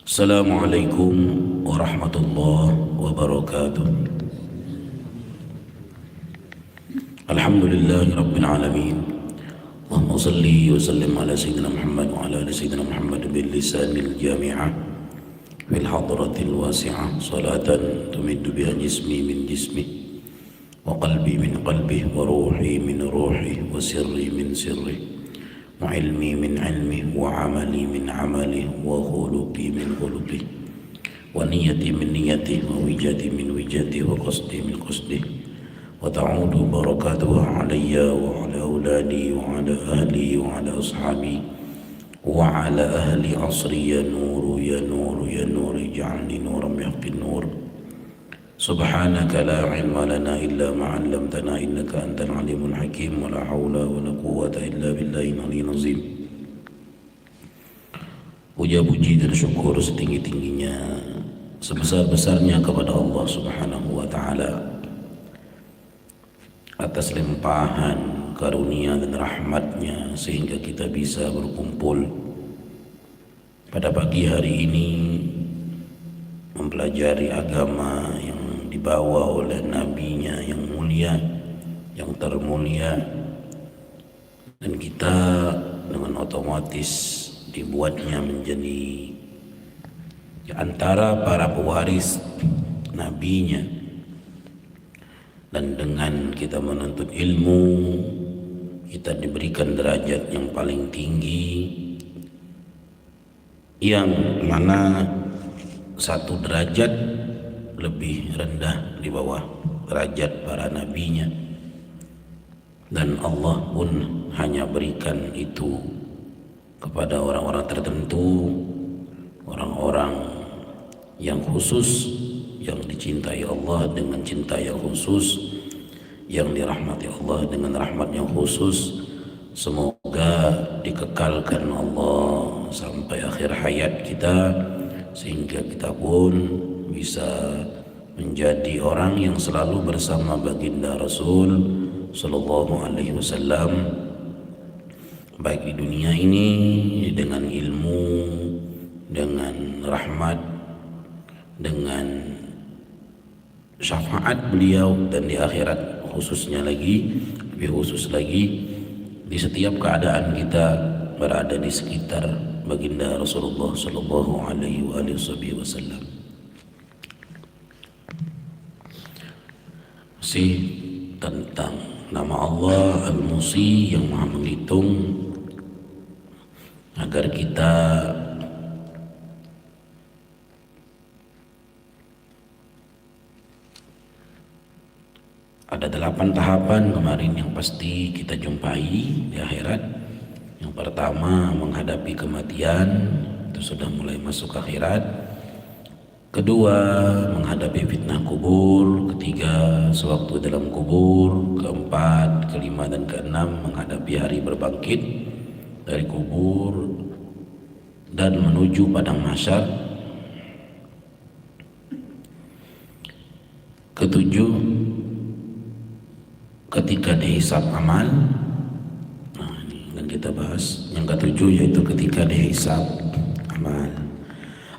Assalamualaikum warahmatullahi wabarakatuh. Alhamdulillahi rabbil alamin. Allahumma salli wa sallim ala sayyidina Muhammad wa ala ali sayyidina Muhammad bil lisanil jami'ah fil hadratil wasi'ah salatan tumiddu biha jismi min jismi wa qalbi min qalbi wa ruhi min ruhi wa sirri min sirri wa ilmi min ilmi wa amali min amali wa khuluqi min khuluqi wa niyati min niyati wa wijati min wijati wa qasdi min qasdi wa ta'udu barakatuha alayya wa ala auladi wa ala ahli wa ala ashabi wa ala ahli asri ya nuru ya nuru ya nuru ij'alni nuran bihaqqin nur. Subhanaka la ilma lana illa ma 'allamtana innaka antal alimul hakim wa la haula wa la quwwata illa billahil aliyyil azim. Puja-puji dan syukur setinggi-tingginya, sebesar-besarnya kepada Allah Subhanahu wa taala atas limpahan karunia dan rahmatnya sehingga kita bisa berkumpul pada pagi hari ini mempelajari agama yang dibawa oleh nabinya yang mulia, yang termulia, dan kita dengan otomatis dibuatnya menjadi di antara para pewaris nabinya. Dan dengan kita menuntut ilmu, kita diberikan derajat yang paling tinggi, yang mana satu derajat lebih rendah di bawah derajat para nabinya, dan Allah pun hanya berikan itu kepada orang-orang tertentu, orang-orang yang khusus, yang dicintai Allah dengan cinta yang khusus, yang dirahmati Allah dengan rahmat yang khusus. Semoga dikekalkan Allah sampai akhir hayat kita, sehingga kita pun bisa menjadi orang yang selalu bersama baginda Rasul Sallallahu Alaihi Wasallam, baik di dunia ini dengan ilmu, dengan rahmat, dengan syafaat beliau, dan di akhirat khususnya lagi, lebih khusus lagi di setiap keadaan kita berada di sekitar baginda Rasulullah Sallallahu Alaihi Wasallam. Masih tentang nama Allah Al-Musi yang Maha Menghitung, agar kita ada 8 tahapan kemarin yang pasti kita jumpai di akhirat. Yang pertama, menghadapi kematian, itu sudah mulai masuk akhirat. Kedua, menghadapi fitnah kubur. Ketiga, sewaktu dalam kubur. Keempat, kelima, dan keenam, menghadapi hari berbangkit dari kubur dan menuju padang mahsyar. Ketujuh, ketika dihisab amal. Nah, ini yang kita bahas. Yang ketujuh yaitu ketika dihisab amal.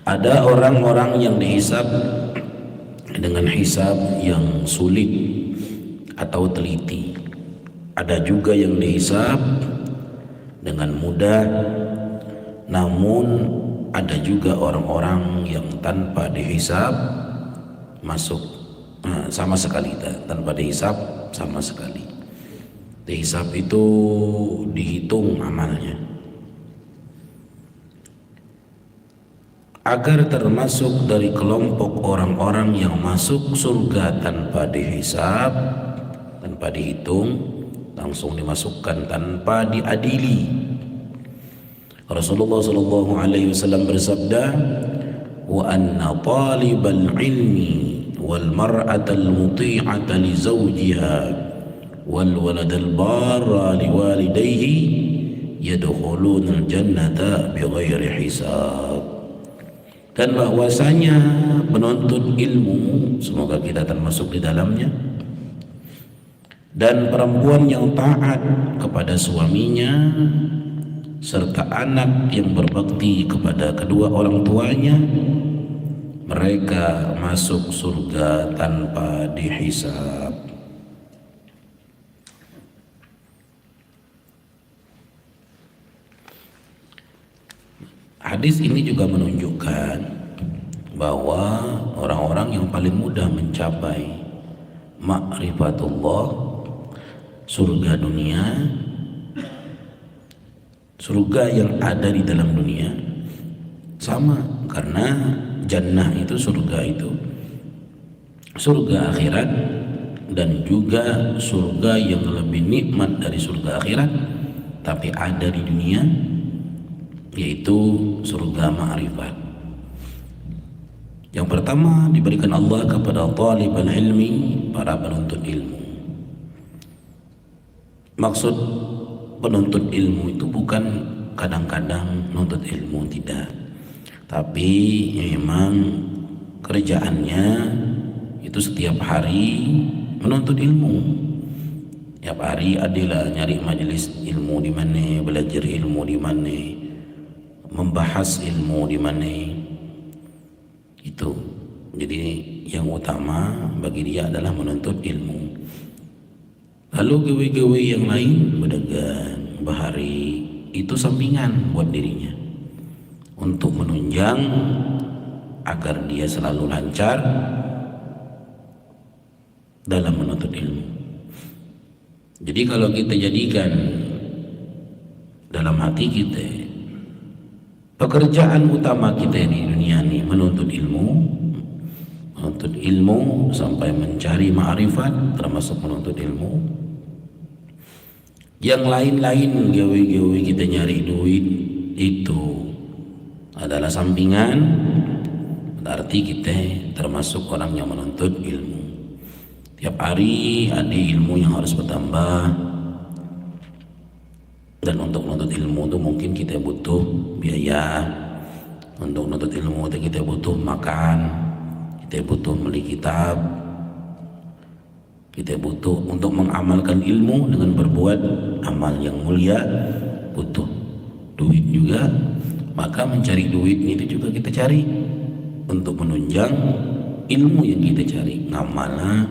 Ada orang-orang yang dihisab dengan hisab yang sulit atau teliti. Ada juga yang dihisab dengan mudah. Namun ada juga orang-orang yang tanpa dihisab masuk sama sekali, tanpa dihisab sama sekali. Dihisab itu dihitung amalnya. Agar termasuk dari kelompok orang-orang yang masuk surga tanpa dihisab, tanpa dihitung, langsung dimasukkan tanpa diadili. Rasulullah Sallallahu Alaihi Wasallam bersabda, wa anna talibal ilmi wal mar'atal muti'ata li zawjiha wal waladal barra li walidayhi yadkhulunal jannata bighairi hisab. Dan bahwasanya penuntut ilmu, semoga kita termasuk di dalamnya, dan perempuan yang taat kepada suaminya serta anak yang berbakti kepada kedua orang tuanya, mereka masuk surga tanpa dihisab. Hadis ini juga menunjukkan bahwa orang-orang yang paling mudah mencapai ma'rifatullah, surga dunia, surga yang ada di dalam dunia, sama, karena jannah itu surga akhirat, dan juga surga yang lebih nikmat dari surga akhirat tapi ada di dunia, yaitu surga ma'rifat. Yang pertama diberikan Allah kepada talibul ilmi, para penuntut ilmu. Maksud penuntut ilmu itu bukan kadang-kadang menuntut ilmu, tidak, tapi memang kerjaannya itu setiap hari menuntut ilmu. Setiap hari adalah nyari majelis ilmu di mana, belajar ilmu di mana, membahas ilmu di mana. Itu jadi yang utama bagi dia adalah menuntut ilmu. Lalu gawe-gawe yang lain, berdagang, bahari, itu sampingan buat dirinya untuk menunjang agar dia selalu lancar dalam menuntut ilmu. Jadi kalau kita jadikan dalam hati kita pekerjaan utama kita di dunia ini menuntut ilmu sampai mencari ma'rifat, termasuk menuntut ilmu. Yang lain-lain, gawe-gawe kita nyari duit, itu adalah sampingan, berarti kita termasuk orang yang menuntut ilmu. Tiap hari ada ilmu yang harus bertambah, dan untuk menuntut ilmu itu mungkin kita butuh biaya. Untuk menuntut ilmu itu kita butuh makan, kita butuh beli kitab, kita butuh untuk mengamalkan ilmu dengan berbuat amal yang mulia, butuh duit juga. Maka mencari duit itu juga kita cari untuk menunjang ilmu yang kita cari, ngamalna,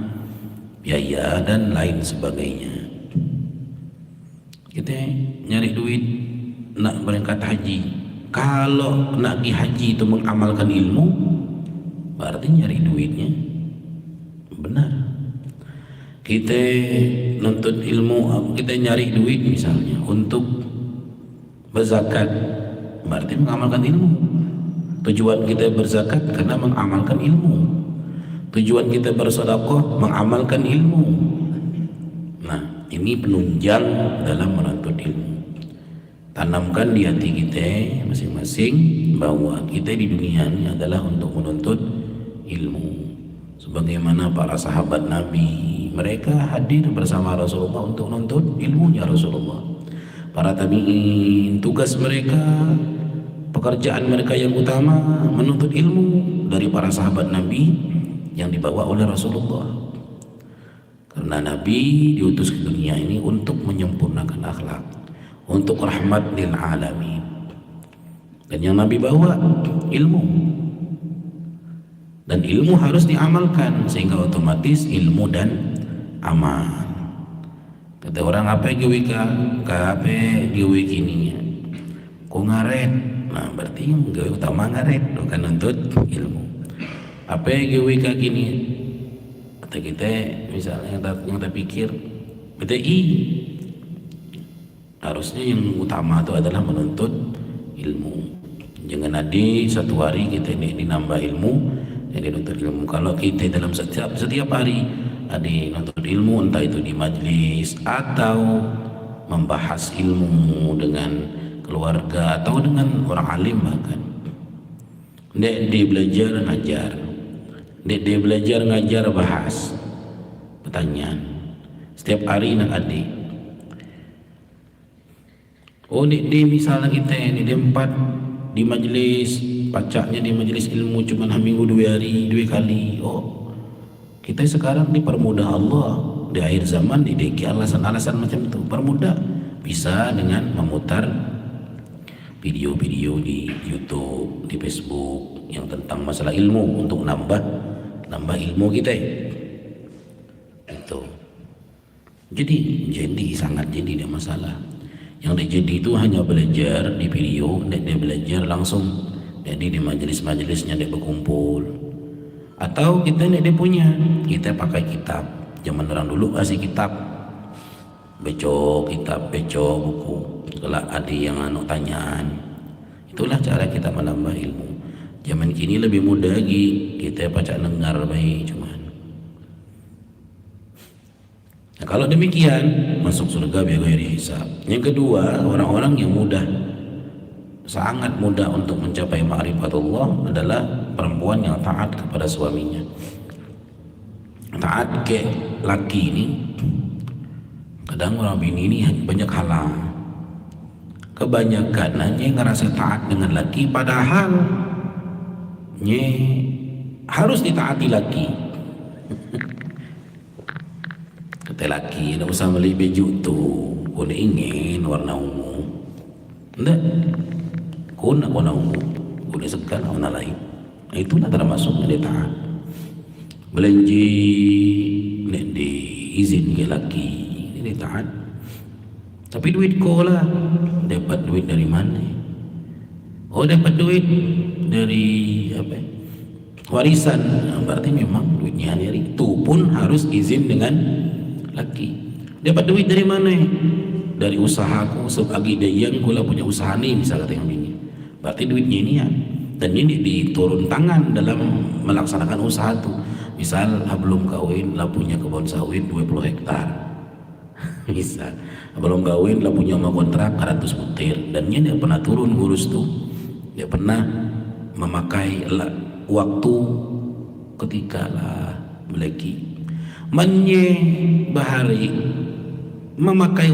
biaya dan lain sebagainya. Kita nyari duit nak berangkat haji. Kalau nak pergi haji itu mengamalkan ilmu, berarti nyari duitnya benar. Kita nuntut ilmu, kita nyari duit misalnya untuk berzakat, berarti mengamalkan ilmu. Tujuan kita berzakat karena mengamalkan ilmu. Tujuan kita bersedekah mengamalkan ilmu. Nah, ini penunjang dalam menuntut ilmu. Tanamkan di hati kita masing-masing bahwa kita di dunia ini adalah untuk menuntut ilmu. Sebagaimana para sahabat Nabi, mereka hadir bersama Rasulullah untuk menuntut ilmunya Rasulullah. Para tabi'in, tugas mereka, pekerjaan mereka yang utama menuntut ilmu dari para sahabat Nabi yang dibawa oleh Rasulullah. Karena Nabi diutus ke dunia ini untuk menyempurnakan akhlak, untuk rahmat lil alamin. Dan yang Nabi bawa ilmu, dan ilmu harus diamalkan, sehingga otomatis ilmu dan amal. Kata orang, apa gawe gawe kini kok ngaret, nah berarti yang gawe utama ngaret, bukan nuntut ilmu. Apa gawe kini kata kita, misalnya yang kita pikir BTI, harusnya yang utama itu adalah menuntut ilmu. Jangan ada satu hari kita ini nambah ilmu, jadi menuntut ilmu. Kalau kita dalam setiap hari ada menuntut ilmu, entah itu di majlis atau membahas ilmu dengan keluarga atau dengan orang alim, bahkan dia belajar ngajar, dia belajar ngajar bahas pertanyaan setiap hari nak adik. Oh, di misalnya kita ini di 4 di majelis, pacaknya di majelis ilmu cuma minggu 2 hari 2 kali. Oh, kita sekarang dipermudah Allah di akhir zaman, dideki alasan-alasan macam itu, permudah, bisa dengan memutar video-video di YouTube, di Facebook yang tentang masalah ilmu untuk nambah ilmu kita itu. Jadi sangat jadi tidak masalah. Yang jadi itu hanya belajar di video, dan dia belajar langsung. Jadi di majelis-majelisnya dia berkumpul. Atau kita dia punya, kita pakai kitab. Zaman orang dulu kasih kitab, beco buku. Kalau ada yang tanyaan, itulah cara kita menambah ilmu. Zaman kini lebih mudah lagi, kita baca dengar baik cuman. Nah, kalau demikian masuk surga bighairi hisab. Yang kedua, orang-orang yang sangat mudah untuk mencapai ma'rifatullah adalah perempuan yang taat kepada suaminya. Taat ke laki ini, kadang orang bini ini banyak halang. Kebanyakan dia ngerasa taat dengan laki, padahal harus ditaati laki. Kata laki, tidak usah beli baju tuh, kau ingin warna ungu, tidak. Kau nak warna ungu, kau segan warna lain. Itulah termasuk dia taat. Belanja nek diizin ke laki, dia taat. Tapi duit kau lah, dapat duit dari mana? Oh, dapat duit dari apa? Warisan. Berarti memang duitnya dari itu pun harus izin dengan laki. Dapat duit dari mana? Dari usahaku, sebagi dia yang kula punya usaha nih, misalnya kata yang ini. Berarti duitnya ini ya, dan ini diturun tangan dalam melaksanakan usaha itu. Misal belum kawin lah punya kebun sawit 20 hektar. Misal belum kawin lah punya rumah kontrak 100 butir, dan dia tidak pernah turun ngurus tuh. Dia pernah memakai waktu ketika lah belaki bahari memakai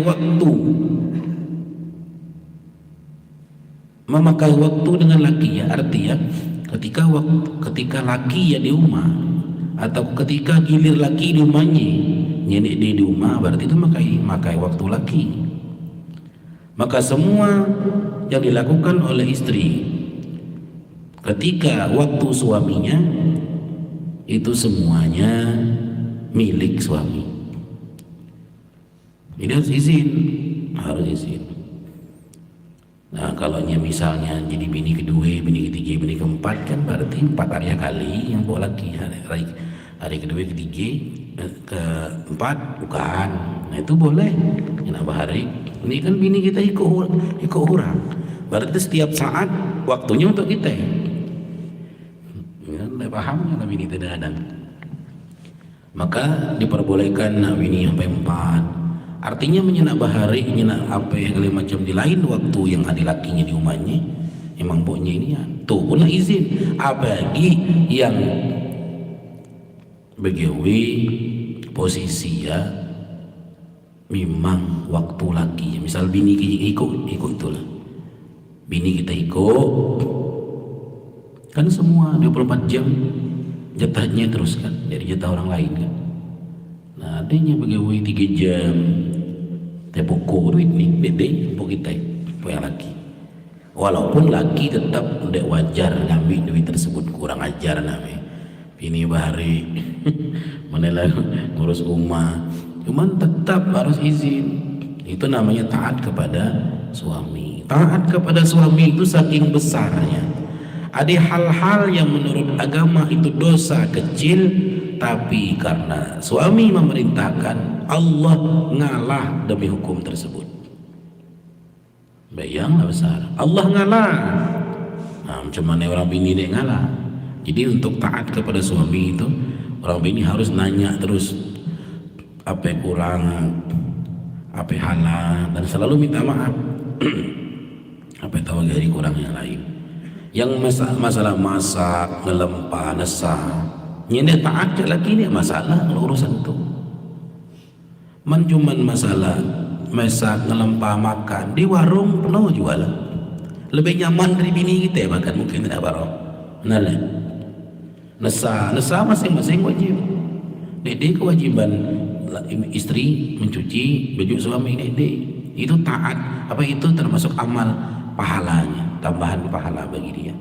waktu dengan laki ya, artinya ketika laki ya di rumah, atau ketika gilir laki di rumahnya nyenek dia di rumah, berarti itu makai waktu laki. Maka semua yang dilakukan oleh istri ketika waktu suaminya itu semuanya milik suami. Jadi harus izin. Nah, kalau misalnya jadi bini kedua, bini ketiga, bini keempat, kan berarti 4 hari kali yang bawa lagi hari kedua, ketiga, keempat bukan. Nah, itu boleh. Kenapa hari ini kan bini kita ikut orang. Berarti setiap saat waktunya untuk kita. Ya, pahamnya lah bini tidak ada. Maka diperbolehkan bini sampai 4. Artinya menyenak bahari, menyenak apa yang kali macam di lain waktu yang ada lakinya di rumahnya, emang pokoknya ini ya, tuh pula izin. Apalagi yang begawi posisi ya, memang waktu laki. Misal bini kita ikut itulah. Bini kita ikut, kan semua 24 jam jatahnya terus kan, dari jatah orang lain kan. Nah, adanya pegawai 3 jam tepoko duit nih dede pok kita yang laki. Walaupun laki tetap udah wajar ngambil duit tersebut, kurang ajar namanya ini bahari menelan ngurus rumah, cuman tetap harus izin. Itu namanya taat kepada suami. Taat kepada suami itu saking besarnya. Ada hal-hal yang menurut agama itu dosa kecil, tapi karena suami memerintahkan, Allah ngalah demi hukum tersebut. Bayanglah besar, Allah ngalah. Nah, macam mana orang bini dia ngalah? Jadi untuk taat kepada suami itu, orang bini harus nanya terus apa yang kurang, apa yang halang, dan selalu minta maaf. Apa yang tahu dari kurang yang lain. Yang masalah masak, ngelempah, nesah, ini taat lagi ini masalah urusan itu. Cuman masalah masak, ngelempah, makan di warung penuh jualan. Lebih nyaman dari bini kita makan mungkin tidak baru. Benar lah. Nesah masing-masing wajib. Dede kewajiban istri mencuci baju suami dede. Itu taat. Apa itu termasuk amal pahalanya. tambahan pahala bagi dia.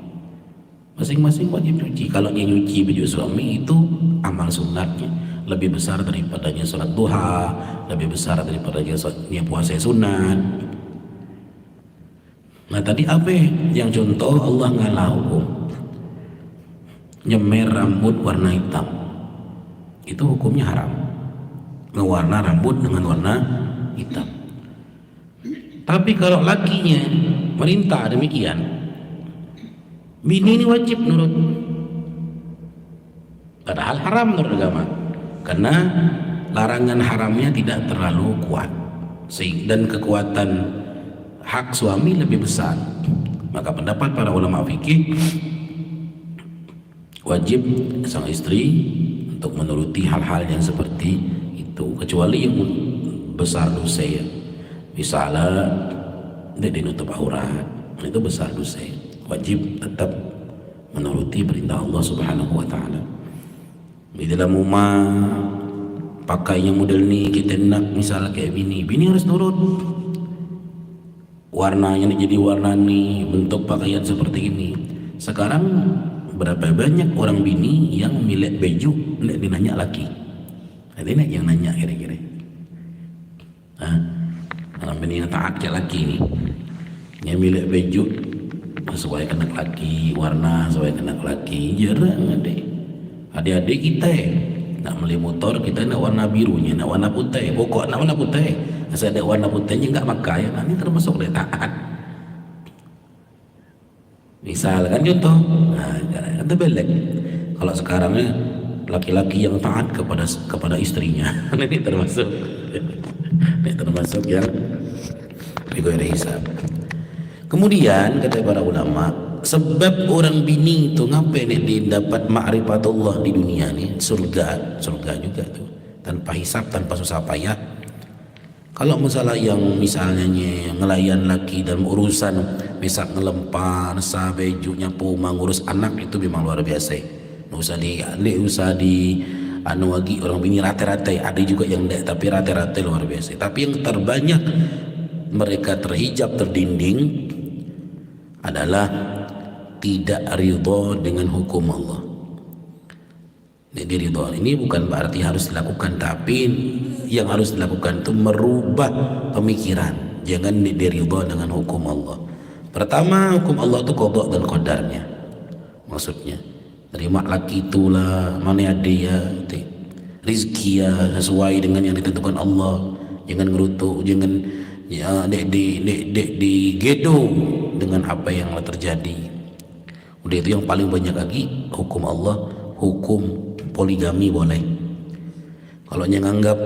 Masing-masing wajib cuci. Kalau dia nyuci baju suami itu amal sunatnya lebih besar daripadanya sholat duha, lebih besar daripadanya dia puasa sunat. Nah tadi apa yang contoh Allah ngalah hukum nyemer rambut warna hitam, itu hukumnya haram, ngewarna rambut dengan warna hitam. Tapi kalau lakinya merintah demikian, bini ini wajib nurut, padahal haram menurut agama, karena larangan haramnya tidak terlalu kuat dan kekuatan hak suami lebih besar. Maka pendapat para ulama fikih, wajib sang istri untuk menuruti hal-hal yang seperti itu, kecuali yang besar dosa ya. Misalnya dia dinutup aurat, itu besar dosa, wajib tetap menuruti perintah Allah Subhanahu wa taala. Di dalam rumah pakai yang model ni, kita nak misalnya kayak bini harus nurut, warnanya jadi warna ni, bentuk pakaian seperti ini. Sekarang berapa banyak orang bini yang milik baju ndak dinanya laki, ada yang nanya kira-kira orang bini yang taat kayak laki ni, yang milik baju sesuai kenak laki, warna sesuai kenak laki, jarang ada. Adik-adik kita nak beli motor, kita nak warna birunya, nak warna putih, pokok nak warna putih, asal ada warna putihnya enggak pakai, nah, ini termasuk dia taat. Misalkan contoh, nah, itu balik. Kalau sekarang laki-laki yang taat kepada istrinya, ini termasuk yang bighairi hisab. Kemudian kata para ulama, sebab orang bini itu ngapain dia dapat ma'rifatullah di dunia ni, surga juga tuh, tanpa hisab, tanpa susah payah. Kalau masalah yang misalnya ngelayan laki dalam urusan misal ngelempar, baju, nyapu, ngurus anak, itu memang luar biasa. Usah di anu lagi orang bini rata-rata, ada juga yang enggak, tapi rata-rata luar biasa. Tapi yang terbanyak mereka terhijab, terdinding adalah tidak ridho dengan hukum Allah. Jadi ridho ini bukan berarti harus dilakukan, tapi yang harus dilakukan itu merubah pemikiran. Jangan diridho dengan hukum Allah. Pertama, hukum Allah itu qada dan qadarnya. Maksudnya terima laki itulah, mana ada ya rizki ya sesuai dengan yang ditentukan Allah. Jangan ngerutuk, jangan ya di gedo dengan apa yang terjadi. Udah itu yang paling banyak lagi hukum Allah, hukum poligami boleh. Kalau yang anggap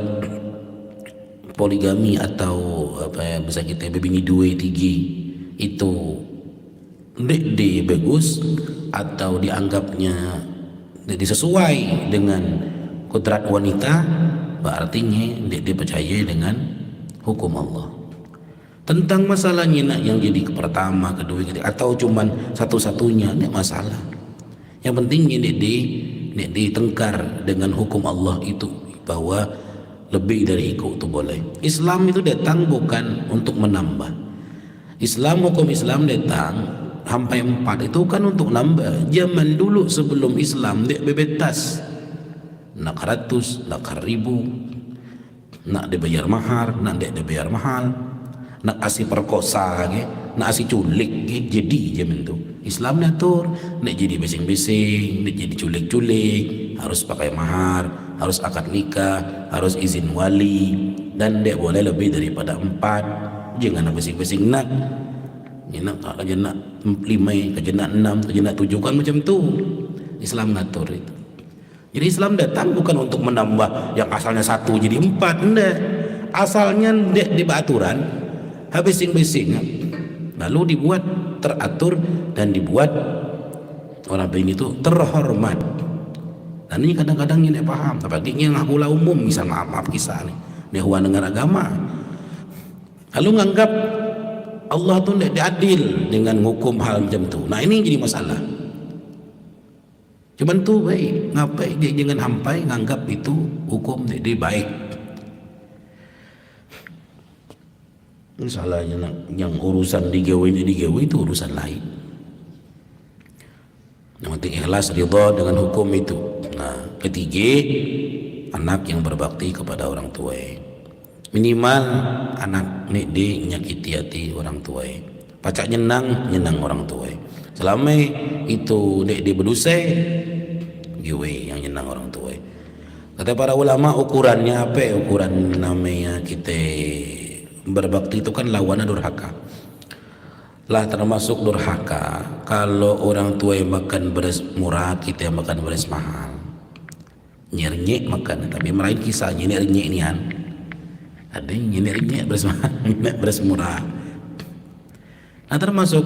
poligami atau apa ya, bisa kita bini 2, 3 itu di bagus atau dianggapnya disesuai dengan kodrat wanita, berarti dia dipercaya dengan hukum Allah. Tentang masalahnya nak yang jadi pertama, kedua, ketiga, atau cuman satu-satunya, ini masalah. Yang penting ini ditengkar dengan hukum Allah itu, bahwa lebih dari itu boleh. Islam itu datang bukan untuk menambah. Hukum Islam datang sampai 4 itu kan untuk nambah. Zaman dulu sebelum Islam dia bebetas, nak 100, nak 1000, nak dibayar mahar, nak dia dibayar mahal, nak asih perkosa, nak asih culik, jadi zaman tu Islam atur, nak jadi bising-bising, nak jadi culik-culik, harus pakai mahar, harus akad nikah, harus izin wali, dan dia boleh lebih daripada 4. Jangan bising-bising nak kerja nak 5, kerja nak 6, kerja nak 7, kan macam tu. Islam ngatur itu. Jadi Islam datang bukan untuk menambah yang asalnya 1 jadi 4, enggak. Asalnya dia di aturan, habis-bising, lalu dibuat teratur dan dibuat orang bini itu terhormat. Dan ini kadang-kadang ini paham, tapi ini ngakulah umum, misal maaf kisah ini hubungan dengan agama, lalu nganggap Allah tuh tidak adil dengan hukum hal macam tu. Nah ini jadi masalah. Cuman tu baik, ngapai dia jangan sampai nganggap itu hukum jadi baik. Salahnya yang urusan digawe itu urusan lain. Yang penting ikhlas ridha dengan hukum itu. Nah, ketiga, anak yang berbakti kepada orang tua. Minimal anak nek di nyakiti hati orang tua. Pacak nyenang orang tua. Selama itu nek di berdosa, gawe yang nyenang orang tua. Kata para ulama, ukurannya apa? Ukuran namanya kita berbakti itu kan lawannya durhaka. Lah termasuk durhaka kalau orang tua yang makan beras murah, kita yang makan beras mahal. Nyernyek makan, tapi meraih kisahnya nyernyek ini kan. Ada yang nyernyek beras mahal, beras murah. Nah termasuk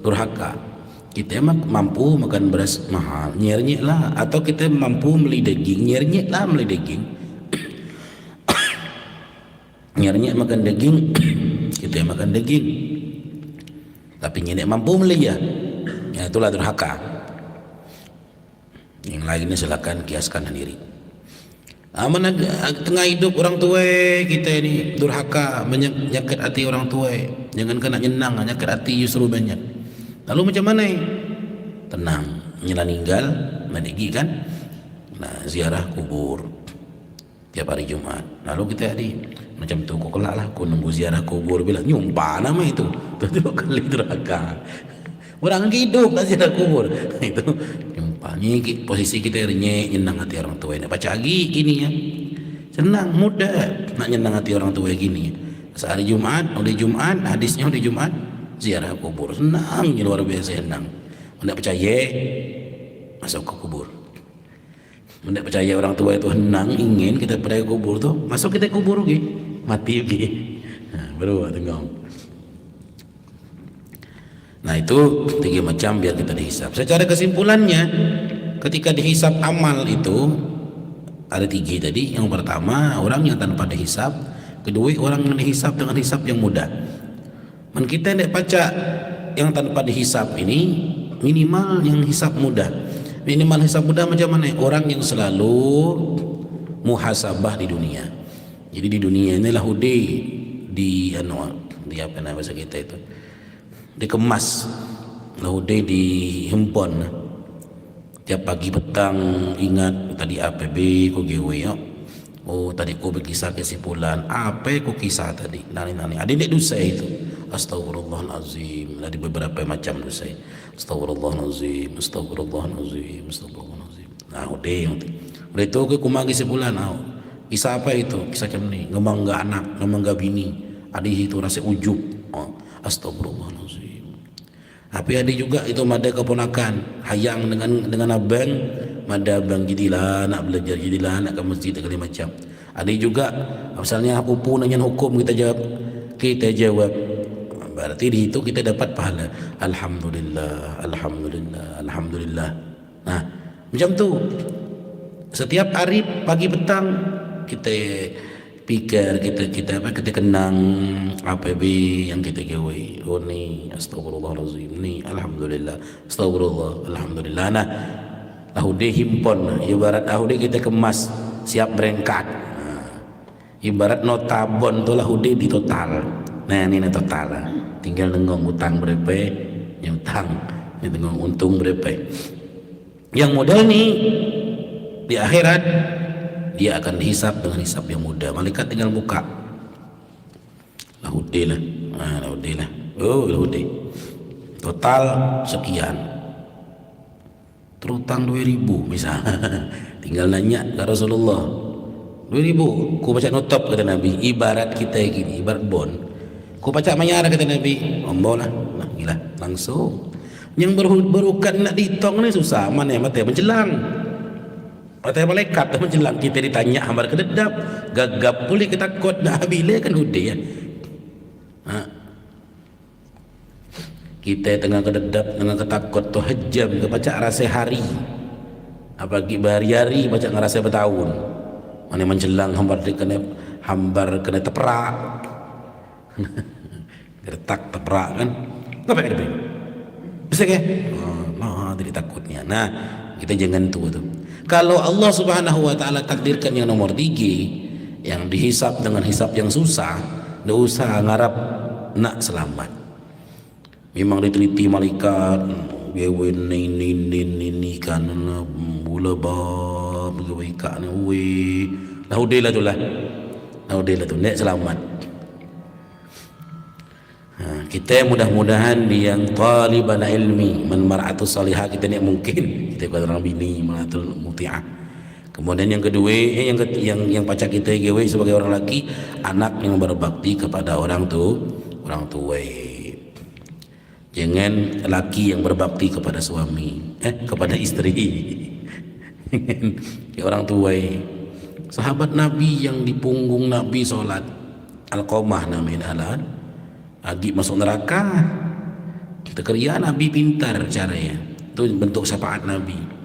durhaka. Kita mampu makan beras mahal, nyernyek lah. Atau kita mampu beli daging, nyernyek lah beli daging. Nyernyek makan daging, kita makan daging. Tapi nyernyek mampu beli ya itulah durhaka. Yang lainnya silakan kiaskan sendiri. Tengah hidup orang tua kita ini durhaka, menyakit hati orang tua. Jangan kena nyenang, nyakit hati justru banyak. Lalu macam mana? Tenang, nyala ninggal, menegi kan? Nah, ziarah kubur tiap hari Jumat. Lalu kita macam tu kok kelak lah, aku nunggu ziarah kubur bilang nyumpah nama itu. Itu kali durhaka. Orang hidup lah ziarah kubur. Itu nyumpahnya posisi kita nyenang hati orang tua. Nak baca lagi gini ya. Senang, mudah nak nyenang hati orang tua gini. Sehari Jumat, udah Jumat, hadisnya udah Jumat, ziarah kubur. Senang, luar biasa senang. Tidak percaya masuk ke kubur. Tidak percaya orang tua itu henang ingin kita pergi kubur tu, masuk kita kubur lagi, mati lagi. Baru tengok. Nah itu tiga macam biar kita dihisap. Secara kesimpulannya, ketika dihisap amal itu ada tiga tadi. Yang pertama orang yang tanpa dihisap, kedua orang yang dihisap dengan hisap yang mudah. Man kita tidak baca yang tanpa dihisap ini minimal yang hisap mudah. Minimal hisap mudah macam mana? Orang yang selalu muhasabah di dunia. Jadi di dunia inilah di apa nama bahasa kita itu? Dikemas. Lahudi dihempon. Tiap pagi petang ingat tadi APB ko giwe. Oh tadi ko berkisah kesimpulan. Apa ko kisah tadi? Nani. Ada nek dosa itu. Astagfirullahalazim. Ada beberapa macam dosa. Astagfirullahalazim. Nah udah itu ke kumagi sebulan. Kisah apa itu? Kisah macam ni. Ngemangga anak, ngemangga bini. Ada itu rasa ujub. Astagfirullahalazim. Tapi ada juga itu mada keponakan hayang dengan abang, mada abang jadilah nak belajar, jadilah nak ke masjid segala macam. Ada juga misalnya pupu nanya hukum kita jawab. Berarti di itu kita dapat pahala. Alhamdulillah. Nah, macam tu. Setiap hari pagi petang kita pikir, kita kenang APB yang kita gawe. Oh ni astagfirullahalazim, ni alhamdulillah, astagfirullah, alhamdulillah. Nah, lahudi himpon, ibarat lahudi kita kemas siap berangkat. Ibarat notabon tu lahudi di total. Nah, ini total. Tinggal nengong utang berapa, nyutang, nengong untung berapa. Yang modal ni di akhirat dia akan dihisap dengan hisap yang mudah. Malaikat tinggal buka. Lahudi lah. Oh, lahudi. Total sekian. Terutang 2.000 misalnya. Tinggal nanya ke Rasulullah. 2.000. Ku baca notop kata Nabi. Ibarat kita gini, ibarat bon. Ku baca mayara kata Nabi. Ombolah. Nah, gila. Langsung. Yang berukat nak dihitung ni susah. Mana yang mati menjelang. Kata malaikat menjelang kita ditanya hambar kededap gagap pulih ketakut nak bila kan udah ya. Kita tengah kededap tengah ketakut tu hejam ke baca rasa hari apalagi berhari-hari baca ngerasa bertahun mana menjelang hambar kena teprak gertak teprak kan apa yang ada bisa ke? Jadi takutnya. Nah kita jangan tu. Kalau Allah Subhanahu wa taala takdirkan yang nomor 3 yang dihisap dengan hisap yang susah, ndak usah ngarap nak selamat. Memang diteliti malaikat gewe ini kan bula bab gewe ikan we lah udahlah tu lah. Ndak selamat. Kita mudah-mudahan yang talibal ilmi man mar'atus salihah kita ni mungkin kita kata orang bini mar'atul muti'ah. Kemudian yang kedua yang pacar kita gewe sebagai orang lelaki, anak yang berbakti kepada orang tua. Jangan laki yang berbakti kepada suami, kepada istri. Orang tua. Sahabat Nabi yang di punggung Nabi solat, Alqamah namanya adalah lagi masuk neraka. Kita kerja Nabi pintar caranya. Itu bentuk syafaat Nabi.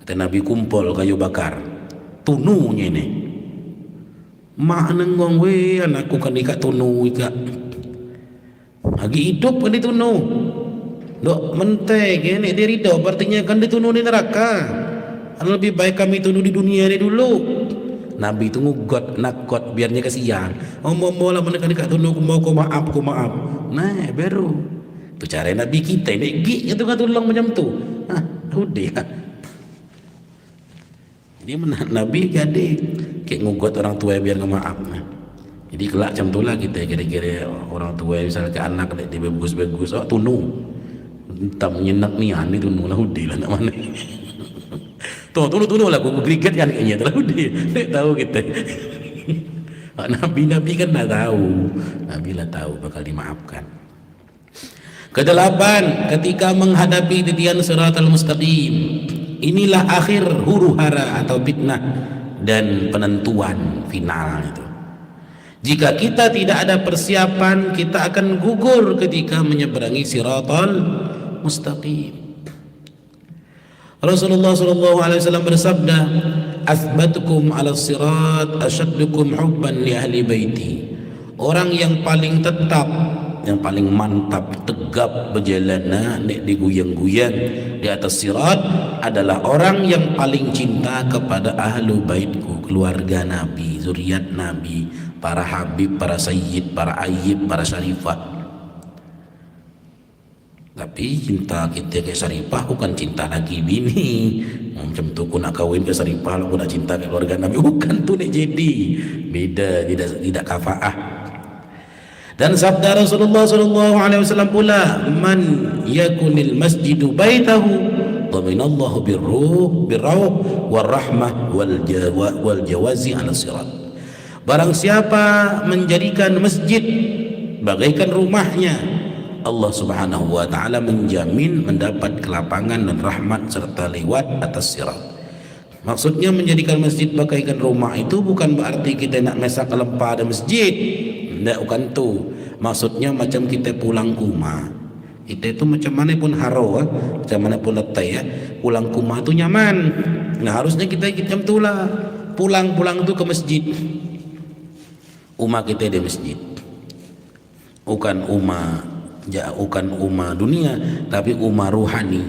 Kata Nabi kumpul kayu bakar, tununya ini. Mak nengong we anakku kan ikat tunu ikat. Lagi hidup kan ditunu. Dok mentek ini dia ridho artinya kan ditunu di neraka. Lebih baik kami tunu di dunia ini dulu. Nabi itu ngugot nakot biarnya kasihan. Mau lah menekan dekat tunu ku maaf. Nah baru. Tu cara Nabi kita nek gi itu kan tolong macam tu. Udah. Jadi Nabi jadi kayak ngugot orang tua biar ngemaaf. Jadi kelak macam tu lah kita kira-kira orang tua misalnya ke anak dia bagus-bagus tunu. Tak menyenak nian itu nulah hudi lah nak mana. Tunu lah aku kriket kan kayaknya telah hudi. Tak tahu kita. Nabi kan dah tahu. Nabi lah tahu bakal dimaafkan. Kedelapan, ketika menghadapi titian siratal mustaqim. Inilah akhir huru hara atau fitnah dan penentuan final itu. Jika kita tidak ada persiapan, kita akan gugur ketika menyeberangi siratal mustaqim. Rasulullah SAW bersabda, "Athbatukum 'ala sirat asyaddukum hubban li ahli baiti." Orang yang paling tetap, yang paling mantap, tegap berjalan diguyang-guyang di atas sirat adalah orang yang paling cinta kepada ahlu baitku, keluarga Nabi, zuriat Nabi, para habib, para sayyid, para ayyib, para syarifah. Tapi cinta kita ke syarifah bukan cinta lagi bini. Macam tu aku nak kahwin ke syarifah, aku nak cinta ke keluarga Nabi, bukan tu nak jadi. Beda, tidak kafaah. Dan sabda Rasulullah SAW pula, "Man yakunil masjidu baitahu, dhaminallahu birruh warahmah wal jawazi 'ala sirat." Barang siapa menjadikan masjid bagaikan rumahnya, Allah Subhanahu wa taala menjamin mendapat kelapangan dan rahmat serta lewat atas sirat. Maksudnya menjadikan masjid bagaikan rumah itu bukan berarti kita nak masak lempa ada masjid. Tidak, bukan tu. Maksudnya macam kita pulang ke rumah. Kita itu macam mana pun haro, macam mana pun letih pulang ke rumah tu nyaman. Nah harusnya kita macam tu lah. Pulang tu ke masjid. Rumah kita di masjid. Bukan rumah dunia, tapi rumah rohani.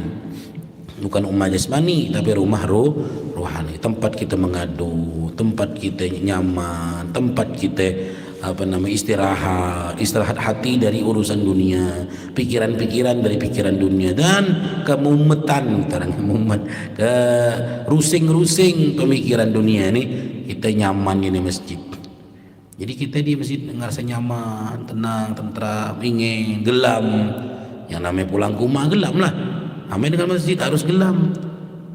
Bukan rumah jasmani, tapi rumah rohani. Tempat kita mengadu, tempat kita nyaman, tempat kita istirahat hati dari urusan dunia, pikiran-pikiran dari pikiran dunia, dan kemumetan, ke rusing pemikiran dunia ini kita nyaman di masjid. Jadi kita di masjid ngerasa nyaman, tenang, tentram, ingin gelam. Yang namanya pulang ke rumah gelam lah. Namanya dengan masjid harus gelam.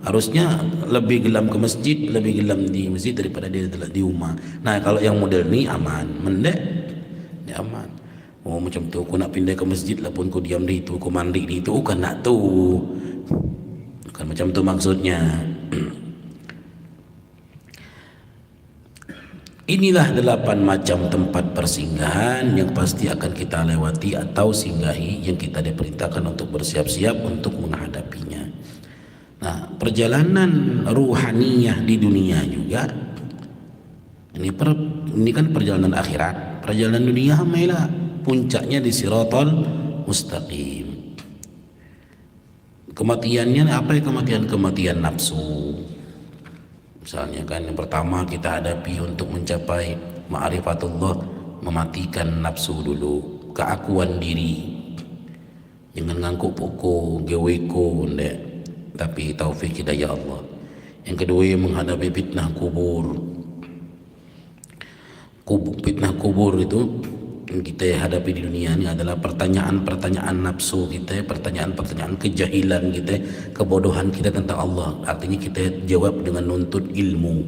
Harusnya lebih gelam ke masjid, lebih gelam di masjid daripada dia di rumah. Nah kalau yang model ni aman, mendek dia aman. Oh macam tu, aku nak pindah ke masjid lah pun aku diam di itu, aku mandi di itu, bukan nak tu, bukan macam tu maksudnya. Inilah 8 macam tempat persinggahan yang pasti akan kita lewati atau singgahi, yang kita diperintahkan untuk bersiap-siap untuk menghadapinya. Nah, perjalanan ruhaniyah di dunia juga ini kan perjalanan akhirat. Perjalanan dunia hamailah puncaknya di siratal mustaqim. Kematiannya apa ya? Kematian nafsu. Misalnya kan yang pertama kita hadapi untuk mencapai ma'rifatullah, mematikan nafsu dulu, keakuan diri. Jangan ngangkuk poko, geweko, tapi taufik hidayah Allah. Yang kedua, menghadapi fitnah kubur. Fitnah kubur itu yang kita hadapi di dunia ini adalah pertanyaan-pertanyaan nafsu kita, pertanyaan-pertanyaan kejahilan kita, kebodohan kita tentang Allah. Artinya kita jawab dengan nuntut ilmu,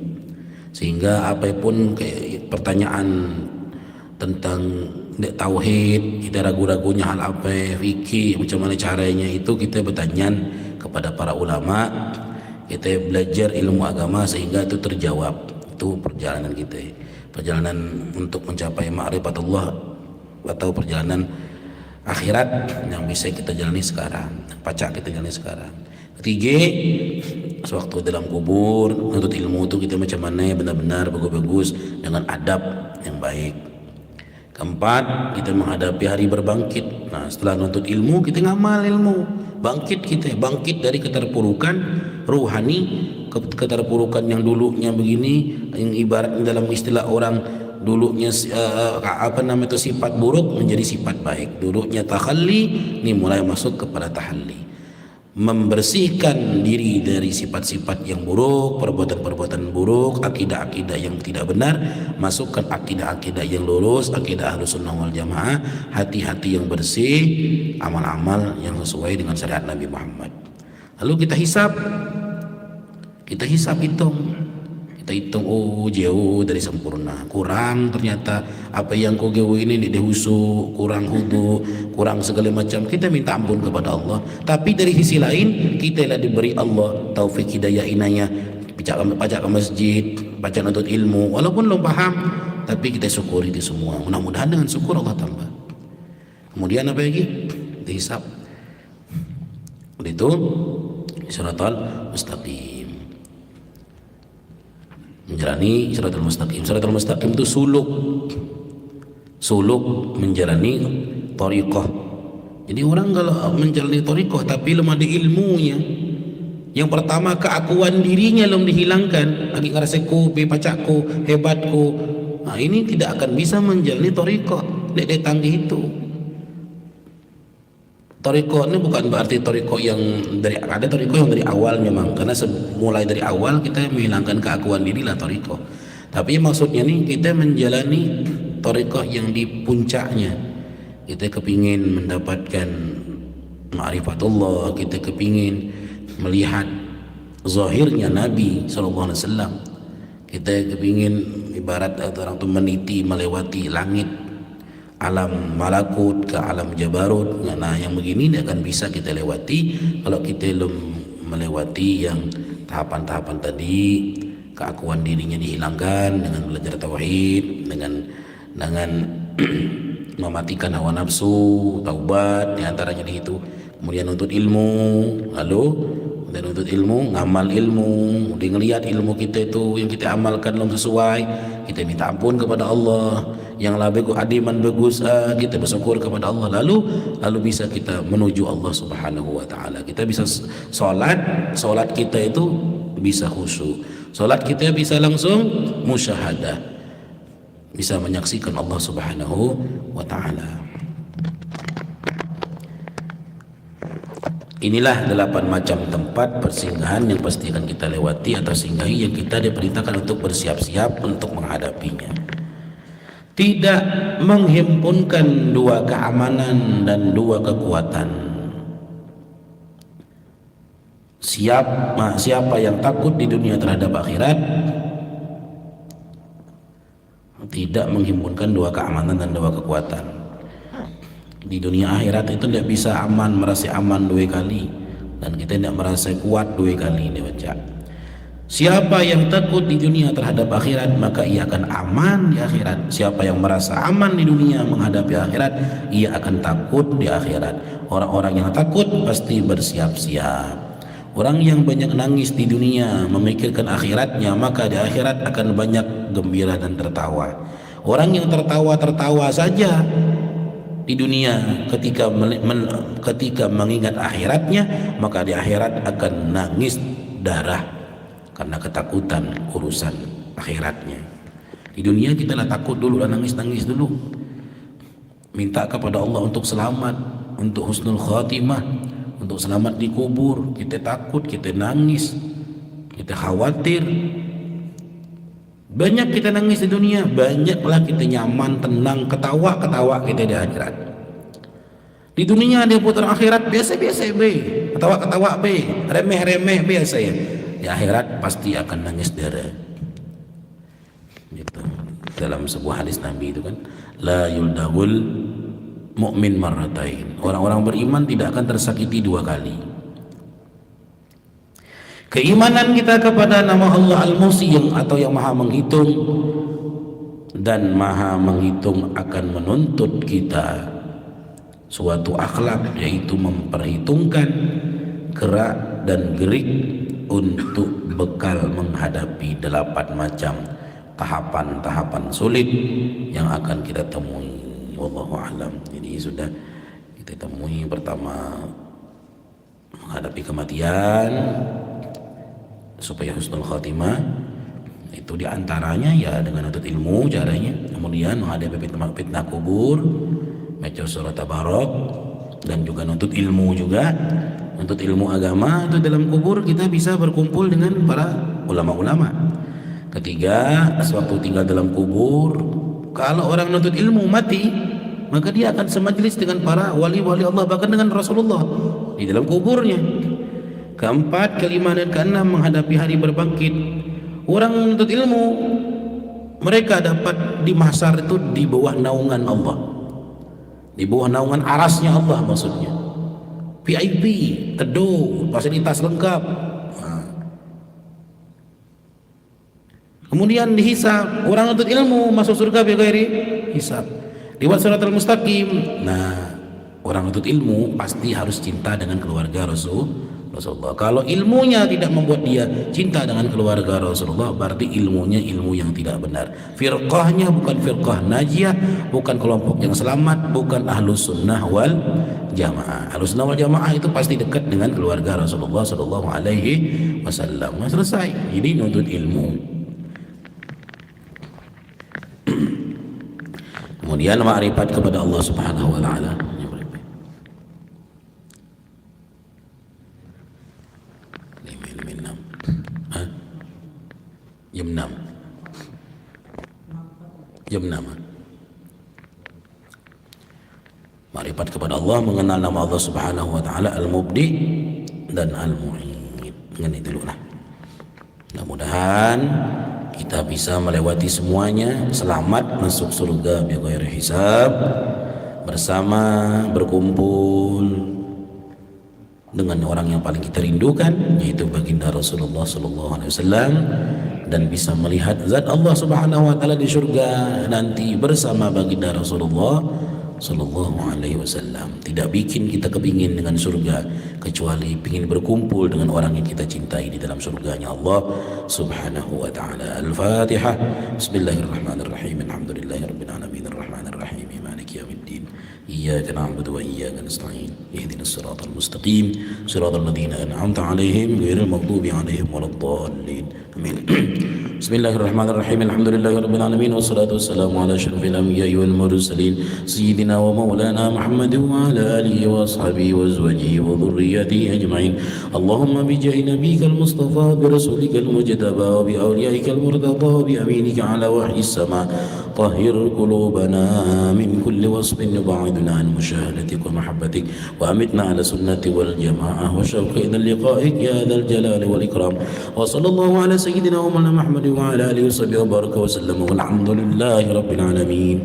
sehingga apapun pertanyaan tentang tauhid, kita ragu-ragunya hal apa, fikih, macam mana caranya, itu kita bertanya kepada para ulama, kita belajar ilmu agama sehingga itu terjawab. Itu perjalanan kita, perjalanan untuk mencapai ma'rifatullah atau perjalanan akhirat yang bisa kita jalani sekarang, pacak kita jalani sekarang. Ketiga, sewaktu dalam kubur menuntut ilmu itu kita macam mana benar-benar bagus-bagus dengan adab yang baik. Keempat, kita menghadapi hari berbangkit. Nah, setelah menuntut ilmu, kita ngamal ilmu, bangkit bangkit dari keterpurukan rohani, keterpurukan yang dulunya begini, yang ibaratnya dalam istilah orang dulunya sifat buruk menjadi sifat baik. Dulunya takhalli, ini mulai masuk kepada tahalli. Membersihkan diri dari sifat-sifat yang buruk, perbuatan-perbuatan buruk, akidah-akidah yang tidak benar, masukkan akidah-akidah yang lurus, akidah Ahlus Sunnah wal Jamaah, hati-hati yang bersih, amal-amal yang sesuai dengan syariat Nabi Muhammad. Lalu kita hisab hitung, oh jauh dari sempurna, kurang ternyata apa yang kau jauh ini dihusu, kurang hudu, kurang segala macam. Kita minta ampun kepada Allah. Tapi dari sisi lain kita lah diberi Allah taufik hidayah inayah, pajak ke masjid, baca nuntut ilmu, walaupun belum paham, tapi kita syukuri itu semua. Mudah-mudahan dengan syukur Allah tambah. Kemudian apa lagi? Dihisab. Itu Siratal Mustaqim, menjalani Siratal Mustaqim. Siratal Mustaqim itu suluk menjalani thariqah. Jadi orang kalau menjalani thariqah tapi belum ada ilmunya, yang pertama keakuan dirinya belum dihilangkan, lagi ngerasa ku pacakku, hebatku, nah ini tidak akan bisa menjalani thariqah. Dek tanggi itu thariqah ini bukan berarti thariqah yang ada thariqah yang dari awal memang, karena mulai dari awal kita menghilangkan keakuan diri lah thariqah. Tapi maksudnya nih kita menjalani thariqah yang di puncaknya. Kita kepingin mendapatkan ma'rifatullah, kita kepingin melihat zahirnya Nabi SAW. Kita kepingin ibarat orang itu meniti melewati langit, alam malakut ke alam jabarut. Nah yang begini tidak akan bisa kita lewati kalau kita belum melewati yang tahapan-tahapan tadi. Keakuan dirinya dihilangkan dengan belajar tauhid, dengan mematikan hawa nafsu, taubat, diantaranya itu. Kemudian nuntut ilmu, lalu nuntut ilmu, ngamal ilmu, udah ngelihat ilmu kita itu yang kita amalkan belum sesuai, kita minta ampun kepada Allah. Yang lebih adiman bagus, kita bersyukur kepada Allah, lalu bisa kita menuju Allah Subhanahu wa taala. Kita bisa salat kita itu bisa khusyuk, salat kita bisa langsung musyahadah, bisa menyaksikan Allah Subhanahu wa taala. Inilah 8 macam tempat persinggahan yang pasti akan kita lewati atau singgahi, yang kita diperintahkan untuk bersiap-siap untuk menghadapinya. Tidak menghimpunkan 2 keamanan dan 2 kekuatan. Siapa yang takut di dunia terhadap akhirat tidak menghimpunkan 2 keamanan dan 2 kekuatan. Di dunia akhirat itu tidak bisa aman, merasa aman 2 kali, dan kita tidak merasa kuat 2 kali. Ini baca, siapa yang takut di dunia terhadap akhirat maka ia akan aman di akhirat. Siapa yang merasa aman di dunia menghadapi akhirat, ia akan takut di akhirat. Orang-orang yang takut pasti bersiap-siap. Orang yang banyak nangis di dunia memikirkan akhiratnya, maka di akhirat akan banyak gembira dan tertawa. Orang yang tertawa saja di dunia ketika mengingat akhiratnya, maka di akhirat akan nangis darah karena ketakutan urusan akhiratnya. Di dunia kita lah takut dulu, lah nangis-nangis dulu. Minta kepada Allah untuk selamat, untuk husnul khatimah, untuk selamat di kubur. Kita takut, kita nangis, kita khawatir. Banyak kita nangis di dunia, banyaklah kita nyaman, tenang, ketawa-ketawa kita di akhirat. Di dunia dia putar akhirat biasa-biasa be, ketawa-ketawa be, remeh-remeh biasa ya. Di akhirat pasti akan nangis darah. Gitu. Dalam sebuah hadis Nabi itu kan, la yuldagul mu'min marratain. Orang-orang beriman tidak akan tersakiti dua kali. Keimanan kita kepada nama Allah Al-Muhsi atau yang maha menghitung dan maha menghitung akan menuntut kita suatu akhlak, yaitu memperhitungkan gerak dan gerik untuk bekal menghadapi 8 macam tahapan-tahapan sulit yang akan kita temui. Wallahu a'lam. Jadi sudah kita temui pertama menghadapi kematian supaya husnul khatimah, itu diantaranya ya dengan nuntut ilmu caranya. Kemudian menghadapi fitnah kubur, baca surah Tabarak, dan juga nuntut ilmu juga, nuntut ilmu agama. Itu dalam kubur kita bisa berkumpul dengan para ulama-ulama. Ketiga, sewaktu tinggal dalam kubur, kalau orang nuntut ilmu mati, maka dia akan semajlis dengan para wali-wali Allah, bahkan dengan Rasulullah di dalam kuburnya. Keempat, kelima, dan keenam menghadapi hari berbangkit. Orang menuntut ilmu, mereka dapat di mahsyar itu di bawah naungan Allah, di bawah naungan arasnya Allah maksudnya. VIP, teduh, fasilitas lengkap. Kemudian dihisab, orang menuntut ilmu masuk surga bighairi hisab. Lewat siratal mustaqim. Nah, orang menuntut ilmu pasti harus cinta dengan keluarga Rasulullah. Kalau ilmunya tidak membuat dia cinta dengan keluarga Rasulullah, berarti ilmunya ilmu yang tidak benar. Firqahnya bukan firqah najiyah, bukan kelompok yang selamat, bukan ahlus sunnah wal jamaah. Ahlus sunnah wal jamaah itu pasti dekat dengan keluarga Rasulullah Sallallahu Alaihi Wasallam. Selesai. Jadi nuntut ilmu. Kemudian ma'rifat kepada Allah Subhanahu wa taala. Jam 6. Ma'rifat kepada Allah, mengenal nama Allah Subhanahu wa taala Al-Mubdi dan Al-Mu'id. Dengan itu dulu lah. Mudah-mudahan kita bisa melewati semuanya, selamat masuk surga bighairi hisab, bersama berkumpul dengan orang yang paling kita rindukan, yaitu baginda Rasulullah sallallahu alaihi wasallam, dan bisa melihat zat Allah Subhanahu wa taala di surga nanti bersama baginda Rasulullah sallallahu alaihi wasallam. Tidak bikin kita kepingin dengan surga kecuali ingin berkumpul dengan orang yang kita cintai di dalam surganya Allah Subhanahu wa taala. Al-Fatihah. Bismillahirrahmanirrahim. Alhamdulillahirabbil alamin arrahmanir rahim maliki yaumiddin. Iyyaka na'budu wa iyyaka nasta'in. Ihdinas siratal mustaqim, siratal ladzina an'amta 'alaihim ghairil maghdubi 'alaihim waladdallin. Amin. Bismillahirrahmanirrahim. Alhamdulillahirabbil alamin wassalatu wassalamu ala asyrafil anbiya'i wal mursalin sayyidina wa maulana Muhammad wa ala alihi wa ashabihi wa azwajihi wa dhurriyyatihi ajma'in. Allahumma bi jahi nabiyyikal mustafa bi rasulikal mujtaba wa bi awliyaikal murtada wa bi aminika ala wahyis sama. طهر قلوبنا من كل وصف يبعدنا عن مشاهدتك ومحبتك وأمتنا على سنة والجماعة والشوق إلى لقائك يا ذا الجلال والإكرام. وصلى الله على سيدنا ومولانا محمد وعلى آله وصحبه وبارك وسلم والحمد لله رب العالمين.